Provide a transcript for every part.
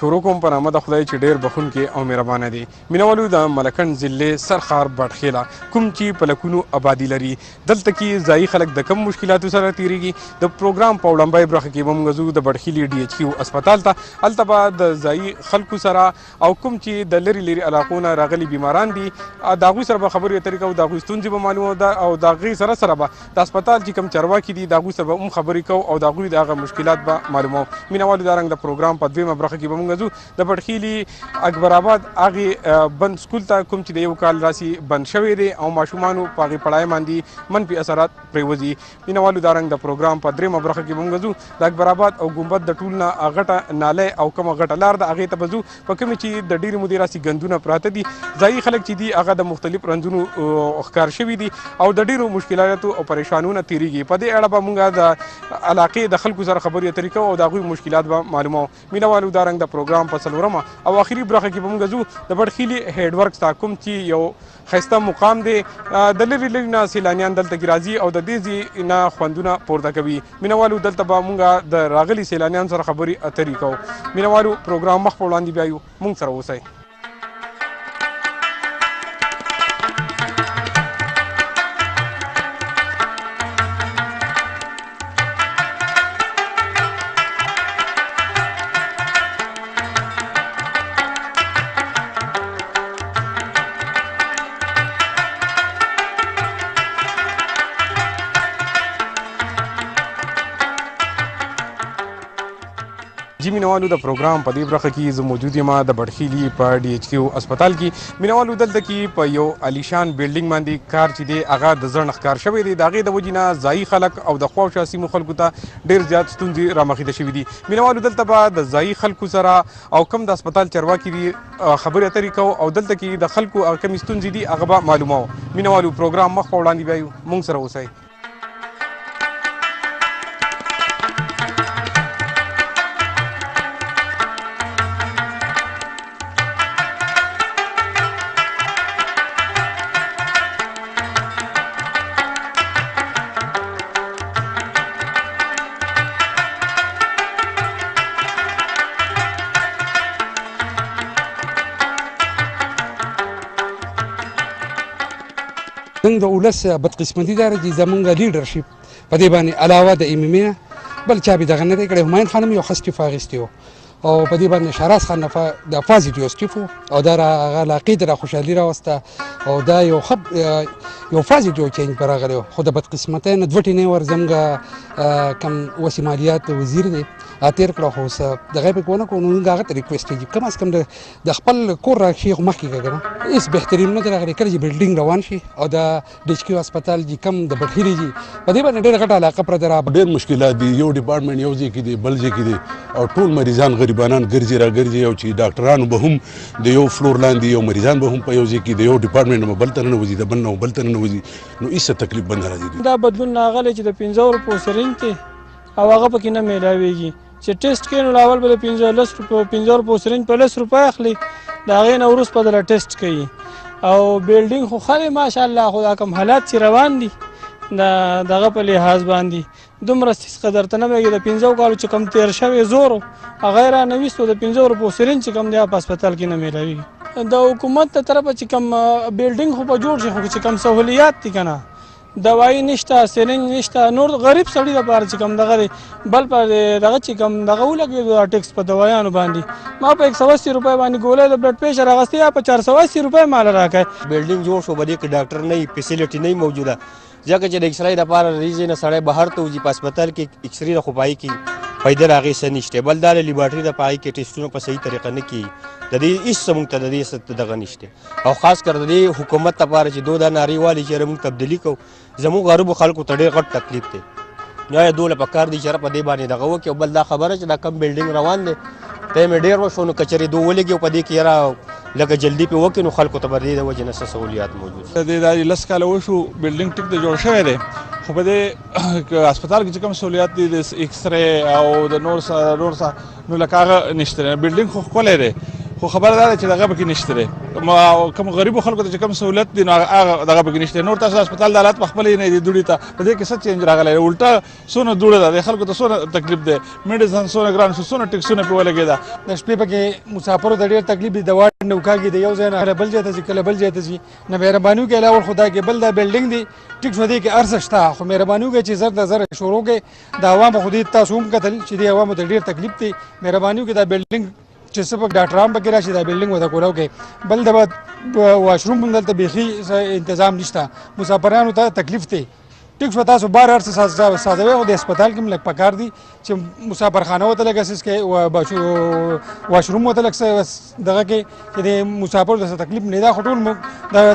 شروع کوم په نامه د خدای چې ډېر بخښونکی او مهربانه دی. مینوالو د ملکنډ ضلع سرخار بټخیله کوم چې په لکونو آبادي لري دلته کې ځایي خلک د کم مشکلاتو سره تیریږي. د پروګرام په وړاندې برخه کې به موږ ځو د بټخیلې DHQ اسپتال ته. هلته به د ځایي خلکو سره او کوم چې د لرې لرې علاقو نه راغلي بیماران دي د هغوی سره به خبرې اترې کوو، د هغوی ستونزې به معلومو او د هغې سره سره به د اسپتال چې کوم چارواکي دي د هغوی سره به هم خبرې کوو او د هغوی د هغه مشکلات به معلومو. مینوالو دا رنګ د پروګرام په دویمه برخه کې به موږ ځو د بټخیلي اکبر آباد هغې بند سکول ته کوم چې د یو کال راسي بند شوی دی او ماشومانو په هغې پړای باندې منفي اثرات پرېوځي. مینوالو دا رنګ د پروګرام په درېیمه برخه کې به موږ ځو د اکبر آباد او ګمبد د ټول نه غټه نالی او کومه غټه لار ده هغې ته به ځو په کومې چې د ډېرې مودې راسي ګندونه پراته دي. ځایي خلک چې دي هغه د مختلف رنځونو ښکار شوي دي او د ډېرو مشکلاتو او پریشانونو تېرېږي. په دې اړه به موږ د علاقې د خلکو سره خبرې اترې کوو او د هغوی مشکلات به معلوموو. مینوالو دا رنګ د پروګرام په څلورمه او آخري برخه کې به موږ ځو د بټخیلې هیډ ورکس ته کوم چې یو ښایسته مقام دی د لرې لرې نه سیلانیان دلته کې راځي او د دې ځای نه خوندونه پورته کوي. مینوالو دلته به موږ د راغلي سیلانیانو سره خبرې اترې کوو. مینوالو پروګرام مخ په وړاندې بیایو، موږ سره اوسئ. جی مینوالو د پروګرام په دې برخه کې زه موجود یم د بټخیلي په DHQ اسپتال کې. مینوالو دلته کې په یو عالیشان بلډینګ باندې کار چې دی هغه د زړه نه ښکار شوی دی. د هغې د وجې نه ځایي خلک او د خوا شا سیمو خلکو ته ډېر زیات ستونزې رامخې شوي دي. مینوالو دلته به د ځایي خلکو سره او کوم د اسپتال چارواکي دي خبرې اترې کوو او دلته کې د خلکو هغه کومې ستونزې دي هغه به معلوموو. مینوالو پروګرام مخ په وړاندې بیایو، موږ سره اوسئ. زموږ د ولس بدقسمتي دا ده چې زموږ لیډرشپ په دې باندې علاوه د MMA نه بل چا به دغه نه دی کړی. همایون خانم یو ښه استعفا اخیستې وه او په دې باندې شهراز خان د پازیټیو استعفا او دا هغه علاقې ته راخوشحالي راوسته او دا یو ښه یو پازیټیو چینج به راغلی و. خو د بدقسمتۍ نه 2 ټینۍ ور زموږ کوم وسي مالیات وزیر دی تېر کړه خو اوس دغه پکې ونه کړو. نو موږ هغه ته ریکویسټ کوي کم از کم د خپل کور راشي خو مخکې که که نه هېڅ بهترین نه دی راغلی. کله چې بلډینګ روان شي او د DHQ اسپتال چې کم د بټخیلې دي په دې باندې ډېره غټه علاقه پرته را ډېر مشکلات دي. یو ډپارټمنټ یو ځای کې دی بل ځای کې دی او ټول مریضان غریبانان ګرځي را ګرځي او چې ډاکټرانو به هم د یو فلور لاندې یو مریضان به هم په یو ځای کې د یو ډپارټمنټ نه بل ته ننوځي د بل نه بل ته ننوځي نو هېڅ تکلیف به نه راځي. دا بدلون راغلی چې د 15 روپو سرنج دی او هغه پکې نه میلاویږي. چې ټیسټ کوي نو اول به د 15 روپو سرنج په 10 روپۍ اخلي، د هغې نه وروسته به دله ټیسټ کوي. او بلډینګ خو ښه دی ماشاءالله، خو دا کوم حالات چې روان دي د دغه په لحاظ باندې دومره قدر ته نه بهږي. د 15 کالو چې کوم تېر شوی زور هغه یې رانه ویستو، د 15 روپو سرنج چې کوم دی په اسپتال کې نه میلاویږي. د حکومت د طرفه چې کوم بلډینګ خو به جوړ شي، خو چې کوم سهولیات دي که نه دوایي نشته، سرنج نشته، نور غریب سړي لپاره چې کوم دغه دی بل په دغه چې کوم دغه ولګېدو ټیکس په دوایانو باندې ما په 180 روپۍ باندې ګولۍ د بلډ پریشر اخیستې یا په 480 روپۍ مال راکړی. بلډینګ جوړ شو په دې کې ډاکټر نه وي، فیسیلیټي نه وي موجوده، ځکه چې د ایکسرې دپاره ریځې نه سړی بهر ته وځي. په اسپتال کې ایکسرې د خو په هغې کې پیدا د هغې څه نشته، بل دا د لیبارټري د په هغې کې ټیسټونه په صحیح طریقه نه کېږي. د دې هېڅ څه موږ ته د دې څه دغه نشته او خاص کر د دې حکومت لپاره چې دو دا نارې والي چې موږ تبدیلي کوو زموږ غریبو خلکو ته ډېر غټ تکلیف دی. یا دوله په کار دی چې په دې باندې دغه وکړي. او بل دا خبره چې دا کم بلډینګ روان دی ته مې ډېر وشو نو که چېرې دو ولګي او په دې کې یاره لکه جلدي پې وکړي نو خلکو ته به د دې د وجې نه څه سهولیات موجود دي. دا 10 کاله وشو بلډینګ ټیک د جوړ شوی دی، خو په دې اسپتال کې چې کوم سهولیات دي د ایکسرې او د نور نو لکه هغه نشته. بلډینګ خو ښکلی دی خو خبره دا ده چې دغه پکې نشته دی کوم غریبو خلکو ته چې کوم سهولت دی نو هغه دغه پکې نشته نور تاسو هسپتال د حالات په خپله نه دي دوړي ته په دې کې څه چینج راغلی الټا څونه دوړه ده د خلکو ته څونه تکلیف دی میډیسن څونه ګران شو څونه ټکسونه پې ولګېده د شپې پکې مسافرو ته ډېر تکلیف دی د واټ نه وکاږي د یو ځای نه کله بل ځای ته ځي کله بل ځای ته ځي نه مهرباني وکړئ علاوه خدای کې بل دا بلډینګ دی ټیک شو دی کې هر څه شته خو مهرباني وکړئ چې زر د زر شروع کړئ د عوامو خو دې تاسو هم کتل چې دې عوامو ته ډېر تکلیف دی مهرباني وکړئ دا بلډینګ چې څه پکې ډاکټران پکې راشي دا بلډینګ ورته کولاو کوي بل د واشروم هم دلته بیخي انتظام نشته مسافرانو ته تکلیف دی ټیک شو تاسو بار هر څه سازوي خو د هسپتال کې هم لږ پکار دي چې مسافرخانه ورته لږ اساس کې واشروم ورته لږ دغه کې چې د مسافرو د تکلیف نه دا خو ټول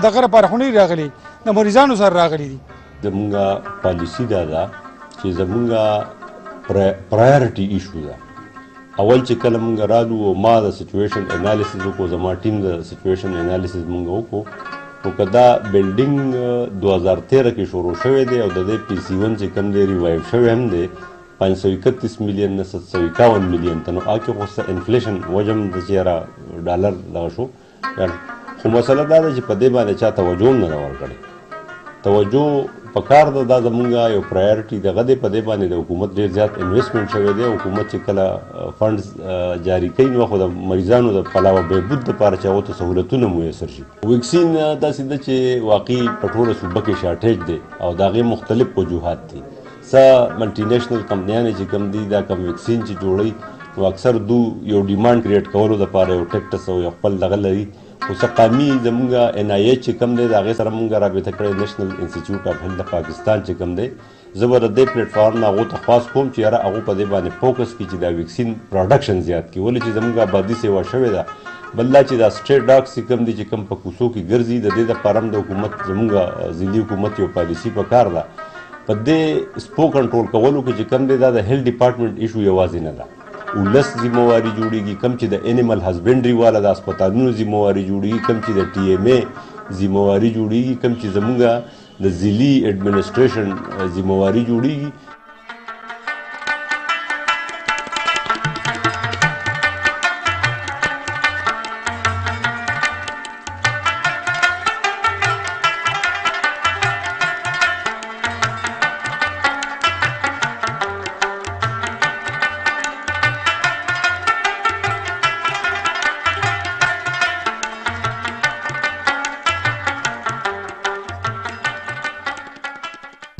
دغه لپاره خو نه راغلي د مریضانو سره راغلي دي زمونږ پالیسي دا ده چې زمونږ پرایورټي ایشو ده اول چې کله مونږ رالو ما د سچویشن انالیسز وکړو زما ټیم د سچویشن انالیسز مونږ وکړو نو که دا بلډینګ 2013 کې شروع شوی دی او د دې پی سی 1 چې کوم دی ریوایو شوی هم دی 531 میلیون نه 751 میلیون ته نو هغه کې خو څه انفلیشن وجم د چې ډالر دغه شو خو مسله دا ده چې په دې باندې چا توجه هم نه ده ورکړې توجه پکار ده دا زمونږ یو پرایورټي دغه دی په دې باندې د حکومت ډېر زیات انویسټمنټ شوی دی حکومت چې کله فنډز جاري کوي نو خو د مریضانو د پلاوه بهبود دپاره چې هغو ته سهولتونه میسر شي ویکسین داسې ده چې واقعي په ټوله صوبه کې شارټیج دی او د هغې مختلف وجوهات دي څه ملټي نیشنل کمپنیانې چې کوم دي دا کوم ویکسین چې جوړوي نو اکثر دو یو ډیمانډ کریټ کولو دپاره یو ټیکټس او یو خپل دغه لري خو څه قامي زمونږ ان آی ایچ چې کوم دی د هغې سره مونږ رابطه کړې نیشنل انسټیټیوټ اف هیلث د پاکستان چې کوم دی زه به د دې پلیټفارم نه هغو ته خواست کوم چې یاره هغو په دې باندې فوکس کړي چې دا ویکسین پروډکشن زیات کړي ولې چې زمونږ آبادي سیوا شوې ده بل دا چې دا سټریټ ډاګس چې کوم دي چې کوم په کوڅو کې ګرځي د دې دپاره هم د حکومت زمونږ ضلعي حکومت یو پالیسي پکار ده په دې سپو کنټرول کولو کې چې کوم دی دا د هیلث ډپارټمنټ ایشو یوازې نه ده ولس ذمہواری جوړیږي کم چې د انیمل هسبنډري والا د هسپتالونو ذمہواری جوړیږي کم چې د ټي ایم اے ذمہواری جوړیږي کم چې زمونږ د ضلعي ایڈمنسټریشن ذمہواری جوړیږي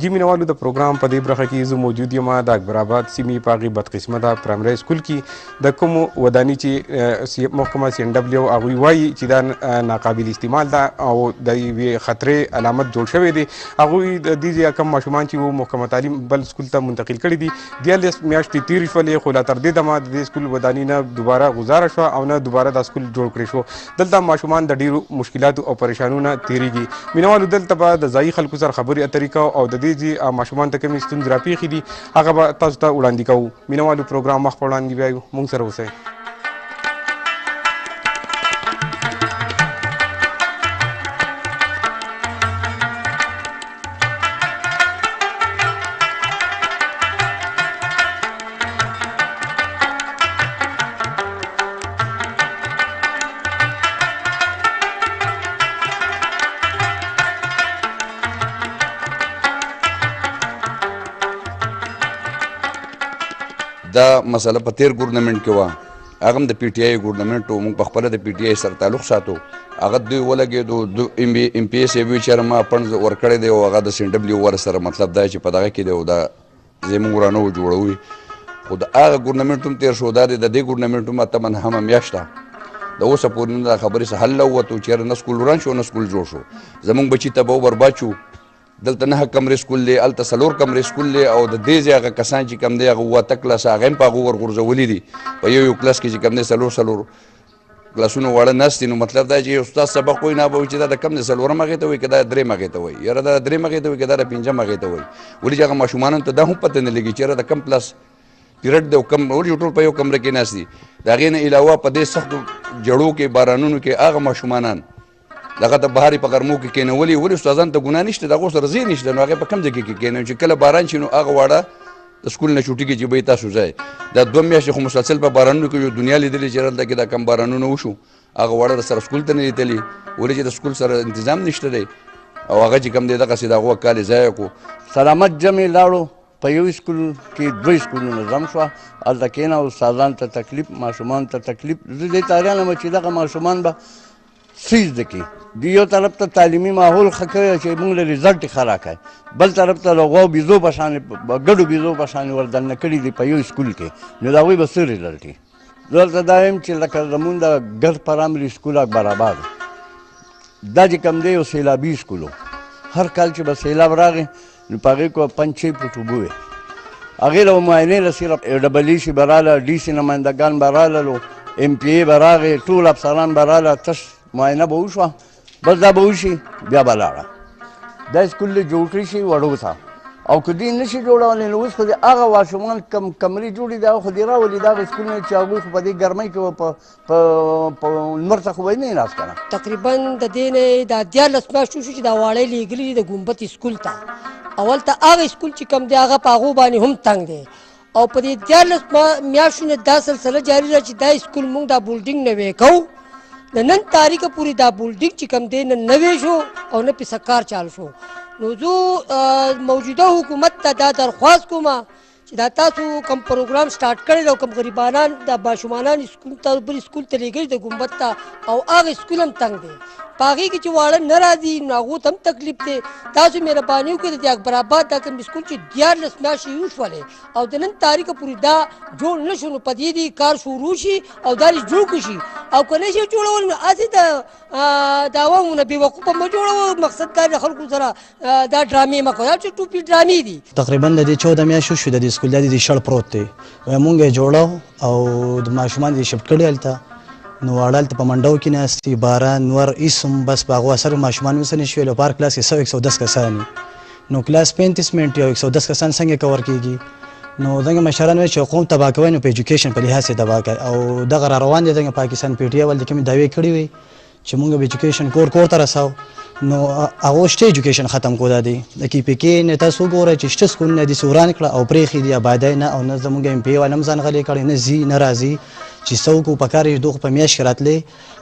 جی مینوالو د پروګرام په دې برخه کې زه موجود یم د اکبرآباد سیمې په هغې بدقسمته پرایمري سکول کې د کومو وداني چې محکمه سی ان ډبلیو هغوی وایي چې دا ناقابل استعمال ده او د یوې خطرې علامت جوړ شوی دی هغوی د دې کم ماشومان چې وو محکمه تعلیم بل سکول ته منتقل کړي دي 14 میاشتې تېرې شولې خو لا تر دې دمه د دې سکول وداني نه دوباره گزاره شوه او نه دوباره دا سکول جوړ کړی شو دلته ماشومان د ډېرو مشکلاتو او پریشانونو نه تېرېږي مینوالو دلته به د ځایي خلکو سره خبرې اترې کوو او د دې چې ماشومان ته کومې ستونزې راپېښې دي هغه به تاسو ته وړاندې کوو مینوالو پروګرام مخ په وړاندې بیایو موږ سره اوسئ دا مسله په تیر ګورنمنټ کې وه هغه هم د پی ټی آی ګورنمنټ و موږ پخپله د پی ټی آی سره تعلق ساتو هغه دوی ولګېدو ایم پی ایس وی چېرې ما فنډز ورکړی دی او هغه د سی ان ډبلیو ورسره مطلب دا چې په دغه کې دی او دا ځای موږ رانه جوړوي خو د هغه ګورنمنټ هم تېر شو دا دی د دې ګورنمنټ هم اتمن همه میاشت ده د اوسه پورې نه دا خبرې څه حل نه ووتو چېرې نه سکول وران شو نه سکول جوړ شو زموږ بچي تباه و برباد شو دلته 9 کمرې سکول دی هلته 4 کمرې سکول دی او د دې ځای هغه کسان چې کوم دی هغه 8 کلاس هغه هم په هغو ورغورځولي دي په یو کلاس کې چې کوم دی 4 کلاسونه واړه ناست دي نو مطلب دا چې استاد سبق وایي نه به وایي چې دا د کوم دی 4 هغې ته وایي که دا 3 هغې ته وایي یاره دا 3 هغې ته وایي که دا د 5 هغې ته وایي ولې چې هغه ماشومانو ته دا هم پته نه لګي چې یاره د کم پلس پیریډ دی او کم ولې ټول په یو کمره کې ناست دي د هغې نه علاوه په دې سختو جړو کې بارانونو کې هغه ماشومانان دغه د بهاري په غرمو کې کېنولي ولې استادانو ته ګناه نشته د هغو سره ځای نشته نو هغې په کوم ځای کې کېنوي چې کله باران شي نو هغه واړه د سکول نه چوټي کې چې به یې تاسو ځای دا 2 میاشتې خو مسلسل په بارانونو کې یو دنیا لیدلې چې هلته کې دا کم بارانونه وشو هغه وړه سره سکول ته نه دی تللی ولې چې د سکول سره انتظام نشته دی او هغه چې کوم دی دغسې د هغه کال یې ضایع کړو سلامت جمع لاړو په یو سکول کې 2 سکولونه ضم شوه هلته کېنه استادانو ته تکلیف ماشومانو ته تکلیف زه دې تاریان یم چې دغه ماشومان به څه زده کړي د یو طرف ته تعلیمي ماحول ښه کوي چې موږ له رزلټ یې ښه راکوي بل طرف ته د غوا بیزو په شانې ګډو بیزو په شانې ور دننه کړي دي په یو سکول کې نو د هغوی به څه رزلټ وي زه ورته دا یم چې لکه زمونږ د ګرد پرایمري سکول اکبرآباد دا چې کوم دی یو سیلابي سکول و هر کال چې به سیلاب راغی نو په هغې کې به 5-6 فوټ اوبه وې هغې له معاینې له صرف ډبل ای سي به راله ډي سي نمایندګان به راللو ایم پی ای به راغې ټول افسران به راله تش معاینه به وشوه بس دا به وشي بیا به لاړه دا سکول دې جوړ کړی شي وړو ته او که دوی نشي جوړولی نو اوس خو د هغه ماشومان کم کمرې جوړې دي هغه خو دې راولي د هغه سکولونه چې هغوی خو په دې ګرمۍ کې په لمر ته خو به یې نه ناست که نه تقریبا د دې نه دا 14 میاشتو شو چې دا واړی لېږلي دي د ګمبت سکول ته اول ته هغه سکول چې کوم دی هغه په هغو باندې هم تنګ دی او په دې 14 میاشتو نه دا سلسله جاري ده چې دا سکول موږ دا بولډینګ نوی کوو د نن تاریخه پورې دا بولډینګ چې کوم دی نه نوی شو او نه پې کار چال شو نو زه موجوده حکومت ته دا درخواست کوم چې دا تاسو کوم پروګرام سٹارټ کړی دی او کوم غریبانان د ماشومانان سکول ته بل سکول ته لېږلي د ګمبت ته او هغه سکول هم تنګ دی په هغې کې چې واړه نه راځي نو هغو ته هم تکلیف دی تاسو مهرباني وکړئ د اکبرآباد دا کوم سکول چې 14 میاشتې وشولې او د نن تاریخه پورې دا جوړ نه شو نو په دې دې کار شروع شي او دا دې جوړ کړي شي او که نه شي جوړول نو هسې د عوامو نه بېوقوفه مه جوړوه مقصد دا د خلکو سره دا ډرامې مه کوه دا چې ټوپي ډرامې دي تقریبا د دې 14 میاشتو شو د دې سکول دا د شړ پروت دی مونږ یې جوړو او د ماشومان یې شفټ کړي هلته نو واړه هلته په منډو کې ناست دي باران نور هېڅ هم بس په هغو اثر ماشومان اوس نه شوي په هر کلاس کې 110 کسان نو کلاس 35 منټ یو 110 کسان څنګه کور کېږي نو دغه مشران وایي چې قوم تباه کوئ نو په ایجوکیشن په لحاظ یې تباه کوئ او دغه را روان دي دغه پاکستان پی ټي آی ول د کومې دعوې کړې وي چې موږ به ایجوکیشن کور ته رسوو نو هغه شته ایجوکیشن ختم کو دا دی د کی پی کې نه تاسو ګورئ چې شته سکولونه دي سوران کړه او پرېښي دي آبادۍ نه او نه زموږ ایم پی والا هم ځان غلی کړی نه ځي نه راځي چې څوک په کار یې دوغ په میاشت کې راتلی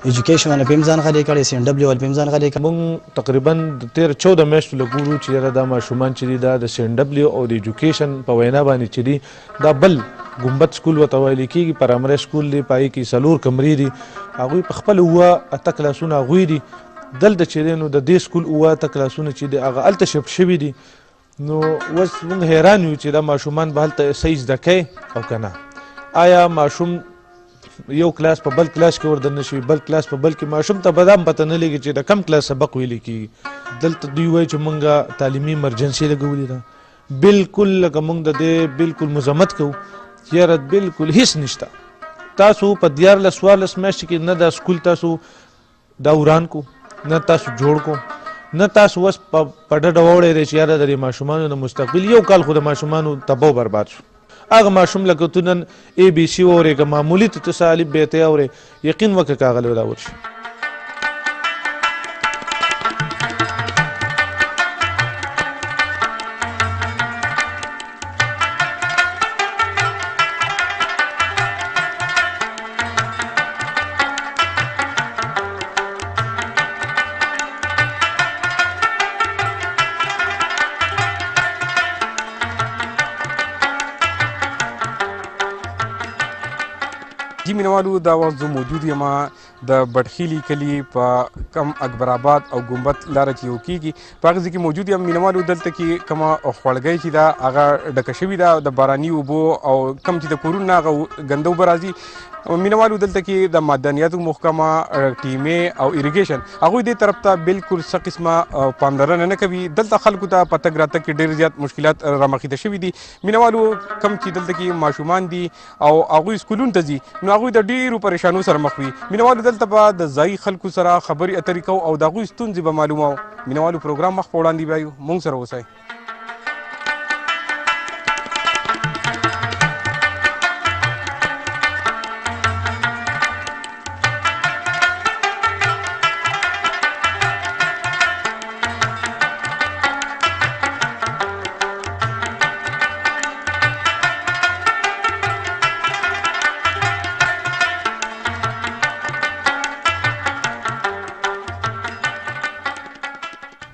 ایجوکیشن والا پې هم ځان غلی کړی سی ان ډبلیو والا پې هم ځان غلی کړی موږ تقریبا د 14 میاشتو له ګورو چې یاره دا ماشومان چې دي دا د سی ان ډبلیو او د ایجوکیشن په وینا باندې چې دي دا بل ګمبت سکول ورته ویل کېږي پرایمري سکول دی په هغې کې 4 کمرې دي هغوی په خپل 8 کلاسونه هغوی دي دلته چې دی نو د دې سکول 8 کلاسونه چې دي هغه هلته شفټ شوي دي نو اوس موږ حیران یو چې دا ماشومان به هلته صحیح زده کوي او که نه آیا ماشوم یو کلاس په بل کلاس کې ور دننه شي بل کلاس په بل کې ماشوم ته به دا هم پته نه لګي چې د کم کلاس سبق ویلی کېږي دلته دوی وایي چې موږ تعلیمي ایمرجنسي لګولې ده بلکل لکه موږ د دې بلکل مذمت کوو یاره بلکل هیڅ نشته تاسو په 14 میاشتې کې نه دا سکول تاسو دا وران کو نه تاسو جوړ کو نه تاسو اوس په ډډه واوړی دی چې یاره د دې ماشومانو د مستقبل یو کال خو د ماشومانو تباو برباد شو هغه ماشوم لکه تو نن اے بی سی واورې که معمولي ته څه الف بې ته اورې یقین وکړه که هغه راوړ شي جی مینوالو دا وخت زه موجود یم د بټخیلي کلي په کم اکبرآباد او ګمبت لاره چې یو کېږي په هغه ځای کې موجود یم مینوالو دلته کې کومه خوړګۍ چې ده هغه ډکه شوې ده د باراني اوبو او کم چې د کورونو نه هغه ګنده اوبه راځي مینوالو دلته کې د معدنیاتو محکمه ټیمې او اریګیشن هغوی دې طرف ته بلکل څه قسمه پاملرنه نه کوي دلته خلکو ته په تګ راتګ کې ډېر زیات مشکلات رامخته شوي دي مینوالو کم چې دلته کې ماشومان دي او هغوی سکولونو ته ځي نو هغوی د ډېرو پریشانو سره مخ وي مینوالو دلته به د ځایي خلکو سره خبرې اترې کوو او د هغوی ستونزې به معلوموو مینوالو پروګرام مخ په وړاندې بیایو موږ سره اوسئ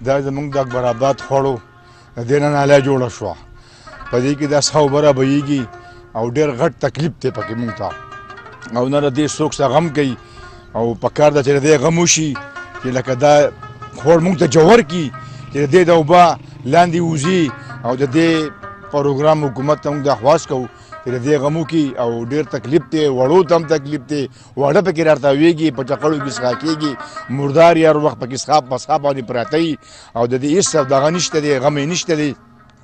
دا زمونږ د اکبر آباد خوړو د دې نه ناله جوړه شوه په دې کې دا څه اوبه رابهیږي او ډېر غټ تکلیف دی پکې مونږ ته او نه د دې څوک څه غم کوي او پکار ده چې د دې غم وشي چې لکه دا خوړ مونږ ته جوهر کړي چې د دې د اوبه لاندې وځي او د دې پروګرام حکومت ته مونږ درخواست کوو چې د دې غم وکړي او ډېر تکلیف دی وړو ته هم تکلیف دی واړه پکې راتاویږي په چقړو کې څښا کېږي مردار یې هر وخت پکې څښا باندې پراته وي او د دې هېڅ دغه نشته دی غم یې نشته دی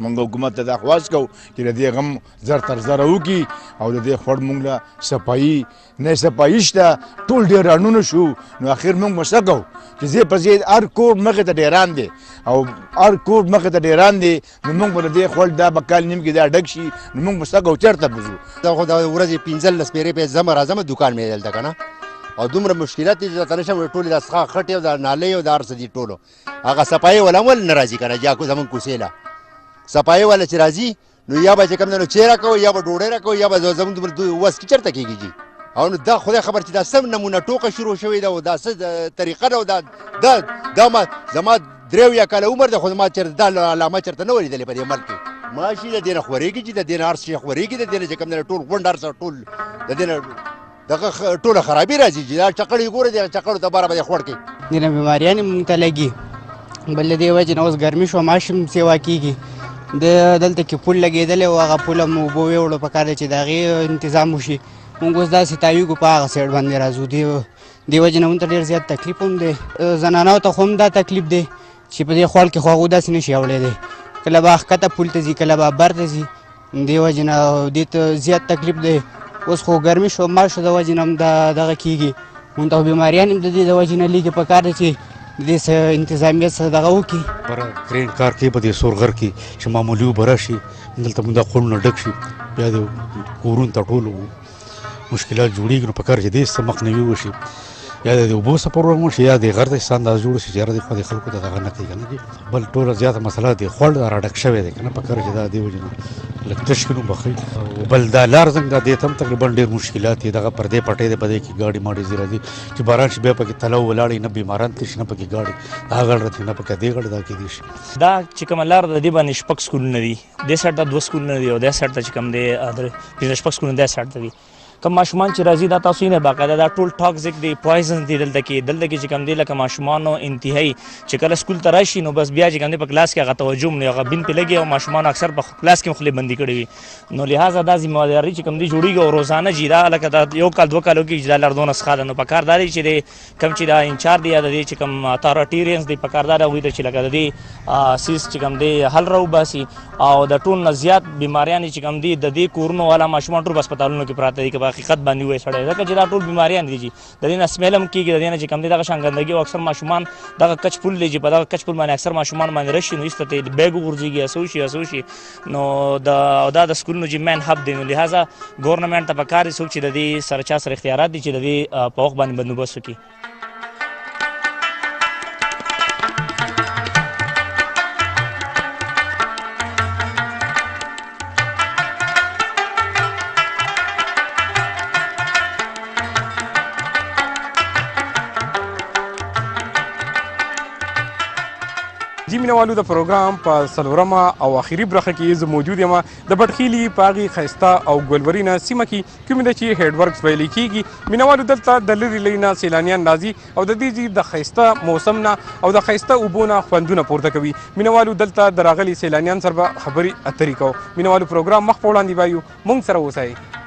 مونږ حکومت ته درخواست کوو چې د دې غم زر تر زره وکړي او د دې خوړ مونږ له صفایي نه صفایي شته ټول ډېر رڼونه شو نو اخر مونږ به څه کوو چې ځای په ځای هر کور مخې ته ډیران دی او هر کور مخې ته ډیران دی نو مونږ به د دې خوړ دا به کال نیم کې دا ډک شي نو مونږ به څه کوو چېرته به ځو دا خو د ورځې 15 پیرې په ځمه راځم دوکان مې دلته که نه او دومره مشکلات دي چې ته نشم ټولې د څښاک خټې او د نالۍ او د هر څه دي ټولو هغه صفایي والا هم ولې نه راځي که نه جا زمونږ کوڅې له صفایي والا چې راځي نو یا به چې کوم دی نو چای راکوي یا به ډوډۍ راکوي یا به زمونږ دومره وس کې چېرته کېږي جي او نو دا خدای خبر چې دا څه نمونه ټوکه شروع شوې ده او دا څه طریقه ده او دا ما زما 3 یا کاله عمر ده خو ما چېرته دا علامه چېرته نه وه لیدلې په دې ملک کې ماشي د دې نه خورېږي چې د دې نه هر شی خورېږي د دې نه چې کوم دی ټول غونډ هر څه ټول د دې نه دغه ټوله خرابي راځي چې دا چقړې ګورې د چقړو دپاره به یې خوړ کړي ځینې بیماریانې مونږ ته لګي بل د دې وجې نه اوس ګرمي شوه ماشوم سیوا کېږي دلته کې پول لګېدلی و هغه پول هم اوبه ویوړو پکار دی چې د هغې تنظام وشي مونږ اوس داسې تاویږو په هغه سایډ باندې راځو دې وجې نه مونږ ته ډېر زیات تکلیف هم دی زنانو ته خو هم دا تکلیف دی چې په دې خوړ کې خو هغو داسې نشي اوړېدی کله به ښکته پول ته ځي کله به بر ته ځي دې وجې نه دې ته زیات تکلیف دی اوس خو ګرمي شو مار شو د وجې نه هم دغه کېږي مونږ ته خو بیماریان هم د دې د وجې نه لږې پکار دی چې د دې څه انتظامیت څه دغه وکړي کرین کار کوي په دې سورغر کې چې معمولي اوبه راشي دلته مونږ دا خوړونه ډک شي بیا د کورونو ته ټولو مشکلات جوړېږي نو پکار چې دې څه مخنیوي وشي یا د اوبو څه پروګرام وشي یا د غر ته څه اندازه جوړ شي چې یاره د خلکو ته دغه نه کوي که نه بل ټوله زیاته مسله د خوړ راډک شوی دی که نه پکار چې دا دې وجې نه لږ تش کړو بخۍ او بل دا لار زنګ دا دې ته هم تقریبا ډېر مشکلات دي دغه پردې پټې دی په دې کې ګاډي ماډي ځي راځي چې باران شي بیا پکې تلو ولاړې نه بیماران تېر شي نه پکې ګاډي دا غړ راځي نه پکې دې غړ دا کېدی شي دا چې کومه لار د دې باندې شپږ سکولونه دي دې سایډ ته 2 سکولونه دي او دې سایډ ته چې کوم دی پنځه شپږ سکولونه دې سایډ ته دي کوم ماشومان چې راځي دا تاسو یې نه باقاعده دا ټول ټاکزیک دی پوایزن دی دلته کې چې کوم دی لکه ماشومانو انتهایی چې کله سکول ته راشي نو بس بیا چې کوم دی په کلاس کې هغه توجه هم نه هغه بین پې لګي او ماشومان اکثر په کلاس کې خولې بندي کړې وي نو لهذا دا ذمہواري چې کوم دی جوړیږي او روزانه چې دا لکه دا 1 کال 2 کالو کې چې دا لردونه څخه ده نو پکار دا دی چې کوم چې دا انچارج دی یا د چې کوم اتارټیرینز دی پکار دا وي چې لکه د دې سیس چې کوم دی حل راوباسي او د ټول نه زیات بیماریانې چې کوم دی د دې کورونو والا ماشومان ټول هسپتالونو کې پراته دي که په حقیقت باندې وایي سړی ځکه چې دا ټول بیماریان دي چې د دې نه سمیل هم کېږي د دې نه چې کوم دی دغه شان ګندګي او اکثر ماشومان دغه کچ پول دی چې په دغه کچ پول باندې اکثر ماشومان باندې راشي نو ایسته ته بیګ وغورځېږي هڅه وشي نو دا د سکولونو چې مین هب دی نو لهذا ګورنمنټ ته پکار دی څوک چې د دې سره چا سره اختیارات دي چې د دې په وخت باندې بندوبست وکړي جی مینوالو د پروګرام په څلورمه او اخري برخه کې زه موجود یم د بټخیلي په هغې ښایسته او ګلورینه سیمه کې کومې ده چې هیډ ورکس ویلې کېږي مینوالو دلته د لرې لرې نه سیلانیان راځي او د دې د ښایسته موسم نه او د ښایسته اوبو نه خوندونه پورته کوي مینوالو دلته د راغلي سیلانیان سره به خبرې اترې کوو مینوالو پروګرام مخ په وړاندې وایو موږ سره اوسئ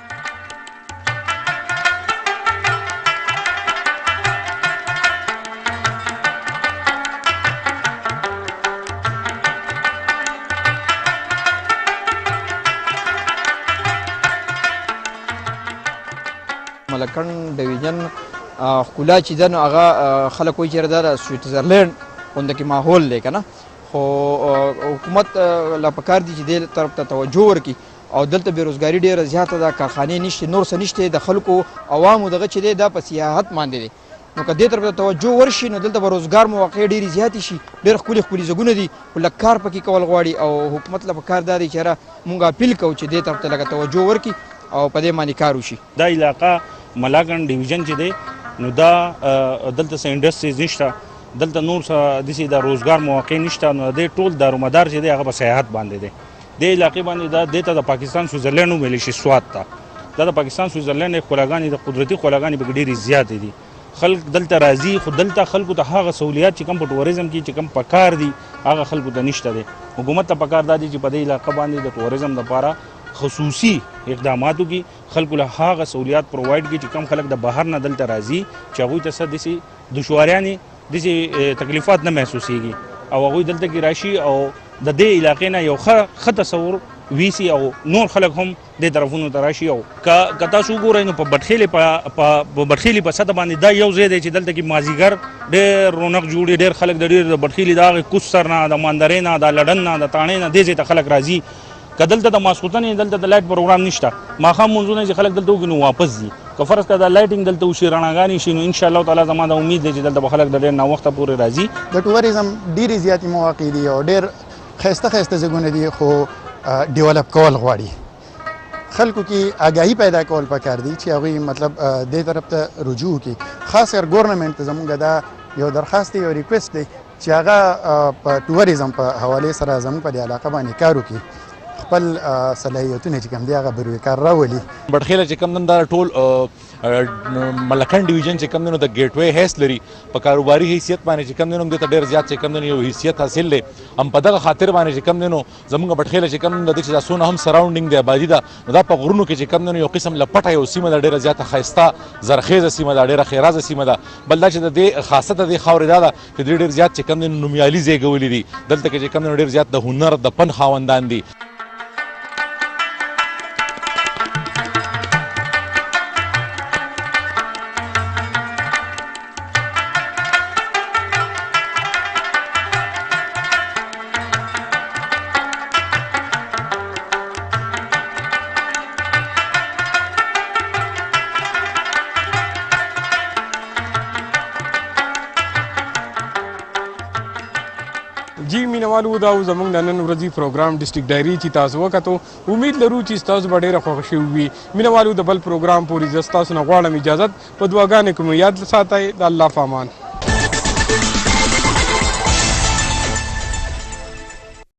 ملکن ډویژن ښکلا چې ده نو هغه خلک وایي چې دا د سویټزرلینډ غونده کې ماحول دی که نه خو حکومت لا پکار دي چې دې طرف ته توجه ورکړي او دلته بېروزګاري ډېره زیاته ده کارخانې نشته نور څه نشته د خلکو عوامو دغه چې دی دا په سیاحت باندې دی نو که دې طرف ته توجه ورشي نو دلته به روزګار مواقع ډېرې زیاتې شي ډېر ښکلي ښکلي ځایونه دي خو لږ کار پکې کول غواړي او حکومت له پکار دا دی چې یاره مونږ اپیل کوو چې دې طرف ته لږه توجه ورکړي او په دې باندې کار وشي دا علاقه ملاکنډ ډیویژن چې دی نو دا دلته څه انډسټریز نشته دلته نور څه داسې د روزګار مواقع نشته نو د ټول دارومدار چې دی هغه په سیاحت باندې دی دې علاقې باندې دا دې ته د پاکستان سویزرلینډ وویلی شي سوات ته دا د پاکستان سویزرلینډ ښکلاګانې د قدرتي ښکلاګانې پکې ډېرې زیاتې دي خلک دلته راځي خو دلته خلکو ته هغه سہولیات چې کوم په ټوریزم کې چې کوم پکار دي هغه خلکو ته نشته دی حکومت ته پکار دا دي چې په دې علاقه باندې د ټوریزم لپاره خصوصي اقدامات وکړي خلکو له هغه سہولیات پرووایډ کړي چې کم خلک د بهر نه دلته راځي چې هغوی ته څه داسې دشواریانې داسې تکلیفات نه محسوسیږي او هغوی دلته کې راشي او د دې علاقې نه یو ښه تصور ویسي او نور خلک هم دې طرفونو ته راشي او که تاسو وګورئ نو په بټخیلي په سطح باندې دا یو ځای دی چې دلته کې مازدیګر ډېر رونق جوړي ډېر خلک د ډېر د بټخیلي د هغې کوز سر نه د ماندرۍ نه د لډن نه د تاڼې نه دې ځای ته خلک راځي که دلته د ماسخوتن دلته د لایټ پروګرام نشته ماښام منځونه چې خلک دلته وکړي نو واپس ځي که فرض کړه د لایټینګ دلته وشي رڼاګانې شي نو انشاءالله تعالی زما د امید دی چې دلته به خلک د ډېر ناوخته پورې راځي د ټوریزم ډېرې زیاتې مواقع دي او ډېر ښایسته ځایونه دي خو ډیولپ کول غواړي خلکو کې آګاهي پیدا کول پکار دي چې هغوی مطلب دې طرف ته رجوع وکړي خاص کر ګورنمنټ ته زموږ دا یو درخواست دی یو ریکویسټ دی چې هغه په ټوریزم په حوالې سره زموږ په دې علاقه باندې کار وکړي خپل صلاحیتونه چې کوم دی هغه بروی کار راولي بټخیله چې کوم دا ټول ملکن ډیویژن چې کوم دی نو د ګیټ وی حیث لري په کاروباري حیثیت باندې چې کوم دی نو دې ته ډېر زیات چې کوم دی یو حیثیت حاصل دی هم په دغه خاطر باندې چې کوم دی نو زموږ بټخیله چې کوم دی چې دا څونه هم سراونډینګ دی آبادي ده نو دا په غرونو کې چې کوم دی یو قسم لپټه یو سیمه ده ډېره زیاته ښایسته زرخیزه سیمه ده ډېره ښېرازه سیمه ده بل دا چې د دې خاصه د دې خاورې دا ده چې ډېر زیات چې کوم دی نومیالي زیږولي دي دلته کې چې کوم دی ډېر زیات د هنر د فن خاوندان دي جی مینوالو دا زموږ د نن ورځې پروګرام ډسټرکټ ډایري چې تاسو وکتو امید لرو چې تاسو به ډېره خوښه شوي وي مینوالو د بل پروګرام پورې زه ستاسو نه غواړم اجازت په دعاګانې کې مو یاد ساتئ د الله په امان